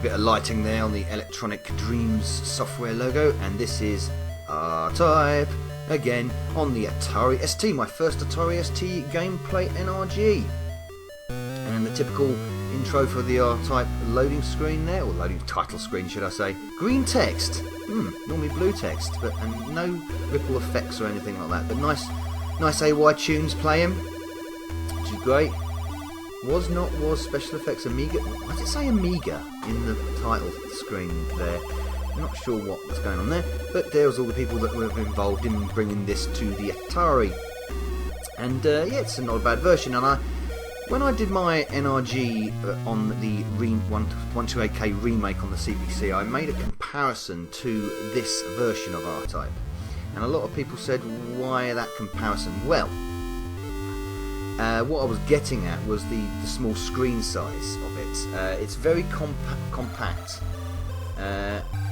bit of lighting there on the Electronic Dreams software logo, and this is R-Type again on the Atari ST, my first Atari ST gameplay NRG. And the typical intro for the R-Type loading screen there, or loading title screen should I say. Green text, normally blue text, but and no ripple effects or anything like that, but nice AY tunes playing, which is great. Was special effects Amiga? Why does it say Amiga in the title screen there? I'm not sure what's going on there, but there's all the people that were involved in bringing this to the Atari. And yeah, it's not a bad version. And when I did my NRG on the 128K remake on the CPC, I made a comparison to this version of R-Type. And a lot of people said, why that comparison? Well, what I was getting at was the small screen size of it. It's very compact.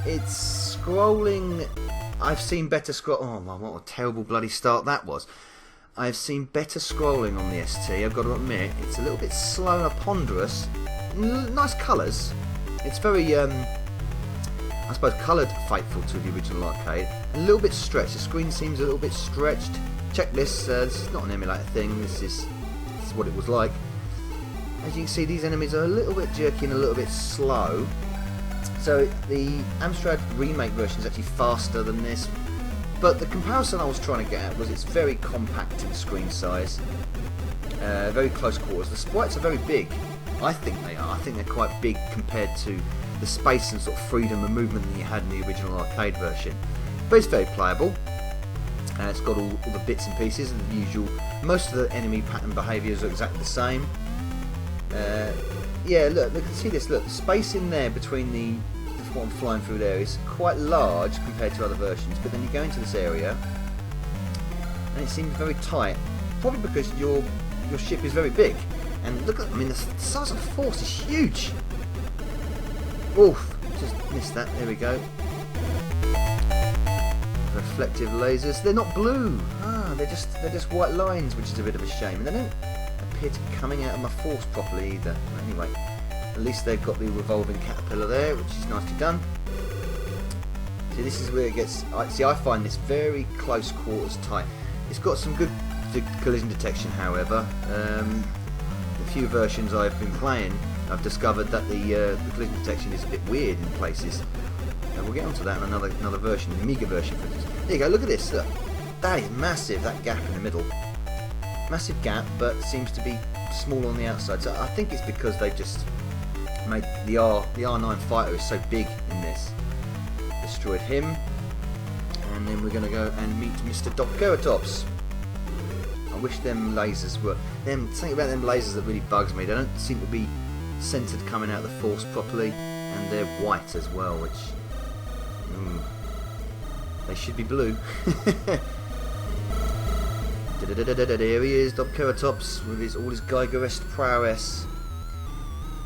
It's scrolling. I've seen better scroll. Oh my! What a terrible bloody start that was. I've seen better scrolling on the ST. I've got to admit, it's a little bit slow and ponderous. Nice colours. It's very, I suppose, coloured faithful to the original arcade. A little bit stretched. The screen seems a little bit stretched. Check this. This is not an emulator thing. This is what it was like. As you can see, these enemies are a little bit jerky and a little bit slow. So the Amstrad remake version is actually faster than this. But the comparison I was trying to get at was it's very compact in screen size, very close quarters. The sprites are very big. I think they are. I think they're quite big compared to the space and sort of freedom of movement that you had in the original arcade version. But it's very playable. It's got all the bits and pieces and the usual. Most of the enemy pattern behaviours are exactly the same. Yeah, look, see this. Look, the space in there between what I'm flying through there is quite large compared to other versions. But then you go into this area, and it seems very tight. Probably because your ship is very big. And look at, I mean, the size of the force is huge. Oof, just missed that. There we go. Reflective lasers. They're not blue. They're just white lines, which is a bit of a shame. And they don't appear to be coming out of my force properly either. But anyway, at least they've got the revolving caterpillar there, which is nicely done. See, this is where it gets. I find this very close quarters tight. It's got some good collision detection, however. The few versions I've been playing, I've discovered that the collision detection is a bit weird in places. We'll get onto that in another version, the Amiga version for this. There you go, look at this. Look. That is massive, that gap in the middle. Massive gap, but seems to be small on the outside. So I think it's because they've just made the R9 fighter is so big in this. Destroyed him. And then we're going to go and meet Mr. Triceratops. I wish them lasers were... Something about them lasers that really bugs me. They don't seem to be centered coming out of the force properly. And they're white as well, which... they should be blue. There he is, Triceratops, with all his Geiger-esque prowess.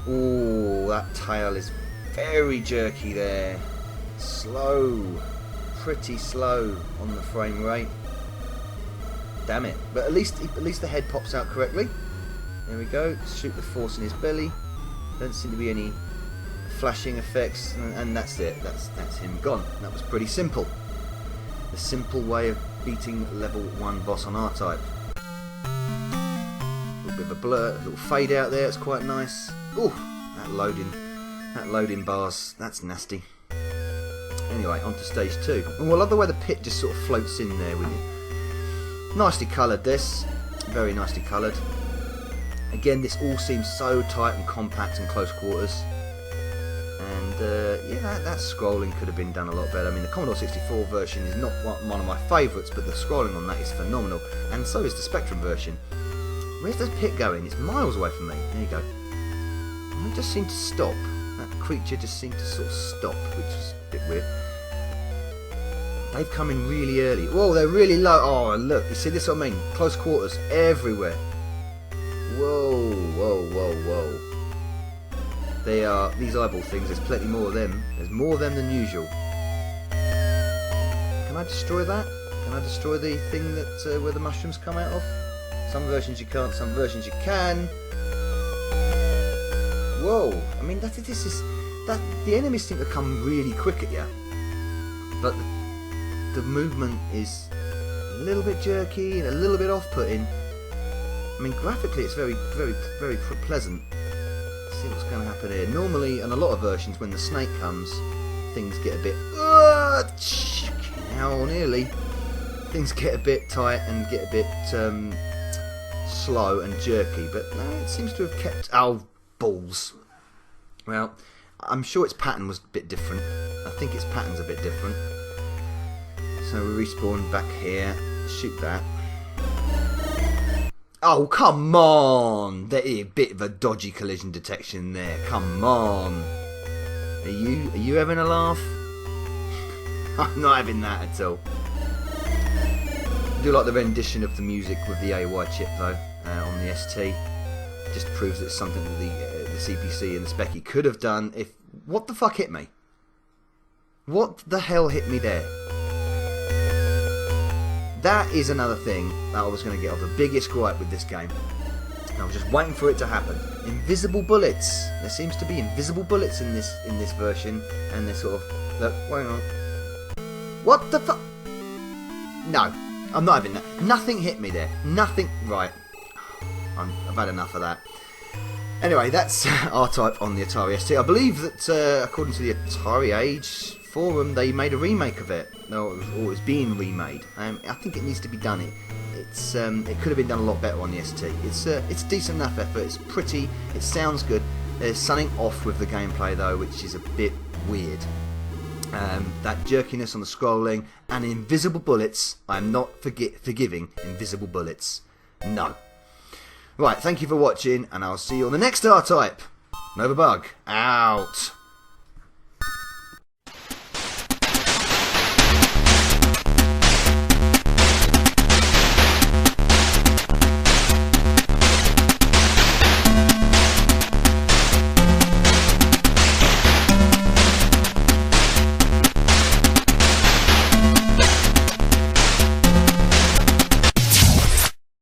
Ooh, that tail is very jerky there. Slow, pretty slow on the frame rate. Damn it! But at least the head pops out correctly. There we go. Shoot the force in his belly. Don't seem to be any flashing effects, and that's it. That's him gone. That was pretty simple. The simple way of beating level 1 boss on R-Type. A little bit of a blur, a little fade out there. It's quite nice. Ooh, that loading bars. That's nasty. Anyway, on to stage 2. Oh, I love the way the pit just sort of floats in there with you. Nicely coloured. This, very nicely coloured. Again, this all seems so tight and compact and close quarters. And yeah, that scrolling could have been done a lot better. I mean, the Commodore 64 version is not one of my favourites, but the scrolling on that is phenomenal. And so is the Spectrum version. Where's the pit going? It's miles away from me. There you go. And it just seemed to stop. That creature just seemed to sort of stop, which was a bit weird. They've come in really early. Whoa, they're really low. Oh, look. You see this? What I mean? Close quarters everywhere. Whoa, whoa, whoa, whoa. They are, these eyeball things, there's plenty more of them. There's more of them than usual. Can I destroy that? Can I destroy the thing that where the mushrooms come out of? Some versions you can't, some versions you can. Whoa! I mean, this is the enemies seem to come really quick at you, but the movement is a little bit jerky and a little bit off-putting. I mean, graphically it's very, very, very pleasant. Let's see what's going to happen here. Normally, in a lot of versions, when the snake comes, things get a bit... Now, nearly. Things get a bit tight and get a bit slow and jerky, but no, it seems to have kept... Oh, balls. Well, I'm sure its pattern was a bit different. I think its pattern's a bit different. So we respawn back here. Shoot that. Oh, come on! There is a bit of a dodgy collision detection there. Come on. Are you having a laugh? I'm not having that at all. I do like the rendition of the music with the AY chip though, on the ST. Just proves that it's something that the CPC and the Specky could have done if... What the fuck hit me? What the hell hit me there? That is another thing that I was going to get off. The biggest gripe with this game. I was just waiting for it to happen. Invisible bullets. There seems to be invisible bullets in this version, and they're sort of... Look, wait on. What the fuck? No, I'm not having that. Nothing hit me there. Nothing. Right. I've had enough of that. Anyway, that's R-Type on the Atari ST. I believe that, according to the Atari Age forum, they made a remake of it. No, it was being remade. I think it needs to be done. It could have been done a lot better on the ST. It's decent enough effort. It's pretty. It sounds good. There's something off with the gameplay though, which is a bit weird. That jerkiness on the scrolling and invisible bullets. I'm not forgiving invisible bullets. No. Right, thank you for watching, and I'll see you on the next R-Type. Nova Bug, out.